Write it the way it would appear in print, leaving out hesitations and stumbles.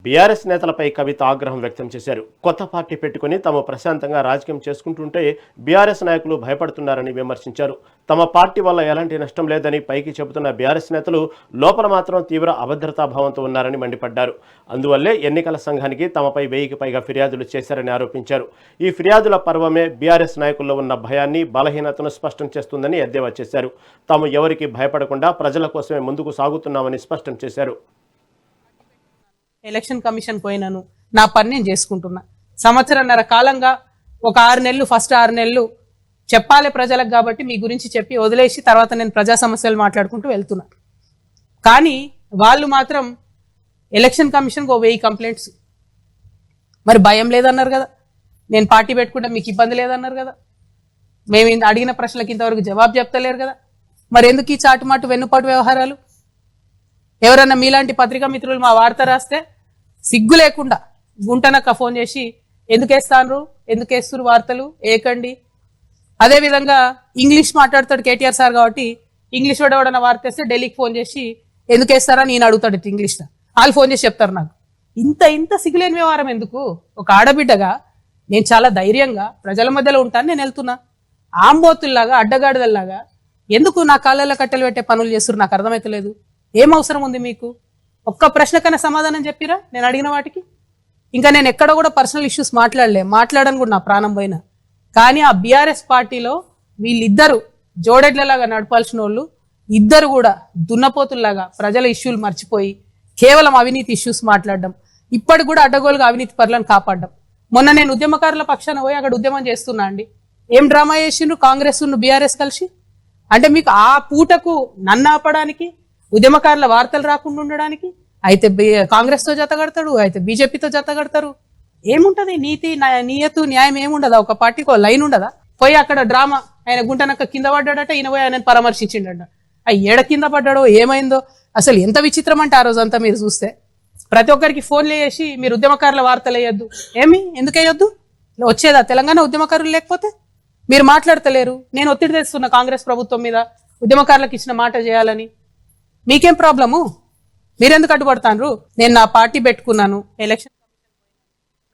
BRS నేతలపై కవిత ఆగ్రహం వ్యక్తం చేశారు. కొత్త పార్టీ పెట్టుకుని తాము ప్రశాంతంగా రాజకీయం చేసుకుంటుంటే బీఆర్ఎస్ నాయకులు భయపడుతున్నారని విమర్శించారు. తమ పార్టీ వల్ల ఎలాంటి నష్టం లేదని పైకి చెబుతున్న బీఆర్ఎస్ నేతలు లోపల మాత్రం తీవ్ర అభద్రతా భావంతో ఉన్నారని మండిపడ్డారు. అందువల్లే ఎన్నికల సంఘానికి తమపై 1000కి పైగా ఫిర్యాదులు చేశారని ఆరోపించారు. ఈ ఫిర్యాదుల పర్వమే బీఆర్ఎస్ నాయకుల్లో ఉన్న భయాన్ని, బలహీనతను స్పష్టం చేస్తుందని ఎద్దేవా చేశారు. తాము ఎవరికి భయపడకుండా ప్రజల కోసమే ముందుకు సాగుతున్నామని స్పష్టం చేశారు. ఎలక్షన్ కమిషన్ పోయినాను, నా పని నేను చేసుకుంటున్నా. సంవత్సరన్నర కాలంగా ఒక 6 నెలలు, ఫస్ట్ 6 నెలలు చెప్పాలి ప్రజలకు కాబట్టి మీ గురించి చెప్పి వదిలేసి తర్వాత నేను ప్రజా సమస్యలు మాట్లాడుకుంటూ వెళ్తున్నా. కానీ వాళ్ళు మాత్రం ఎలక్షన్ కమిషన్కి 1000 కంప్లైంట్స్. మరి భయం లేదన్నారు కదా, నేను పార్టీ పెట్టుకుంటే మీకు ఇబ్బంది లేదన్నారు కదా, మేము అడిగిన ప్రశ్నలకు ఇంతవరకు జవాబు చెప్తలేరు కదా, మరి ఎందుకు ఈ చాటుమాటు వెన్నుపాటు వ్యవహారాలు? ఎవరన్నా మీలాంటి పత్రికా మిత్రులు మా వార్త రాస్తే సిగ్గు లేకుండా గుంటనక్క ఫోన్ చేసి ఎందుకు వేస్తున్నారు వార్తలు ఏకండి. అదేవిధంగా ఇంగ్లీష్ మాట్లాడతాడు కేటీఆర్ సార్ కాబట్టి ఇంగ్లీష్ వాడవడన్న వార్త వేస్తే ఢిల్లీకి ఫోన్ చేసి ఎందుకు వేస్తారా నేను అడుగుతాడు ఇంగ్లీష్లో. వాళ్ళు ఫోన్ చేసి చెప్తారు నాకు. ఇంత సిగ్గులేని వ్యవహారం ఎందుకు? ఒక ఆడబిడ్డగా నేను చాలా ధైర్యంగా ప్రజల మధ్యలో ఉంటాను, నేను వెళ్తున్నా. ఆంబోతుల్లాగా అడ్డగాడిదల్లాగా ఎందుకు నా కాళ్ళల్లో కట్టెలు పెట్టే పనులు చేస్తున్నారు? నాకు అర్థమైతలేదు. ఏం అవసరం ఉంది మీకు? ఒక్క ప్రశ్నకైనా సమాధానం చెప్పిరా నేను అడిగిన వాటికి? ఇంకా నేను ఎక్కడ కూడా పర్సనల్ ఇష్యూస్ మాట్లాడను కూడా నా ప్రాణం పోయినా. కానీ ఆ బీఆర్ఎస్ పార్టీలో వీళ్ళిద్దరు జోడెడ్లలాగా నడపాల్సిన వాళ్ళు ఇద్దరు కూడా దున్నపోతుల్లాగా ప్రజల ఇష్యూలు మర్చిపోయి కేవలం అవినీతి ఇష్యూస్ మాట్లాడడం, ఇప్పటికి కూడా అడ్డగోలుగా అవినీతి పరులను కాపాడడం. మొన్న నేను ఉద్యమకారుల పక్షాన పోయి అక్కడ ఉద్యమం చేస్తున్నా అండి. ఏం డ్రామా చేసిండ్రు కాంగ్రెస్ బీఆర్ఎస్ కలిసి? అంటే మీకు ఆ పూటకు నన్ను ఆపడానికి, ఉద్యమకారుల వార్తలు రాకుండా ఉండడానికి అయితే కాంగ్రెస్తో జతగడతాడు, అయితే బీజేపీతో జతగడతారు. ఏముంటది నీయతు న్యాయం ఏముండదా? ఒక పార్టీకి లైన్ ఉండదా? పోయి అక్కడ డ్రామా, ఆయన గుంటనక్క కింద పడ్డాడట, ఈయన పోయి ఆయన పరామర్శించిండట. ఆ ఏడ కింద పడ్డాడో ఏమైందో అసలు ఎంత విచిత్రం అంటే ఆ రోజంతా మీరు చూస్తే ప్రతి ఒక్కరికి ఫోన్లు చేసి మీరు ఉద్యమకారుల వార్తలు వేయొద్దు. ఎందుకు వేయొద్దు? వచ్చేదా తెలంగాణ ఉద్యమకారులు లేకపోతే? మీరు మాట్లాడతలేరు. నేను ఒత్తిడి తెస్తున్నా కాంగ్రెస్ ప్రభుత్వం మీద, ఉద్యమకారులకు ఇచ్చిన మాట చేయాలని. మీకేం ప్రాబ్లము? మీరెందుకు అడ్డుపడతారు? నేను నా పార్టీ పెట్టుకున్నాను, ఎలక్షన్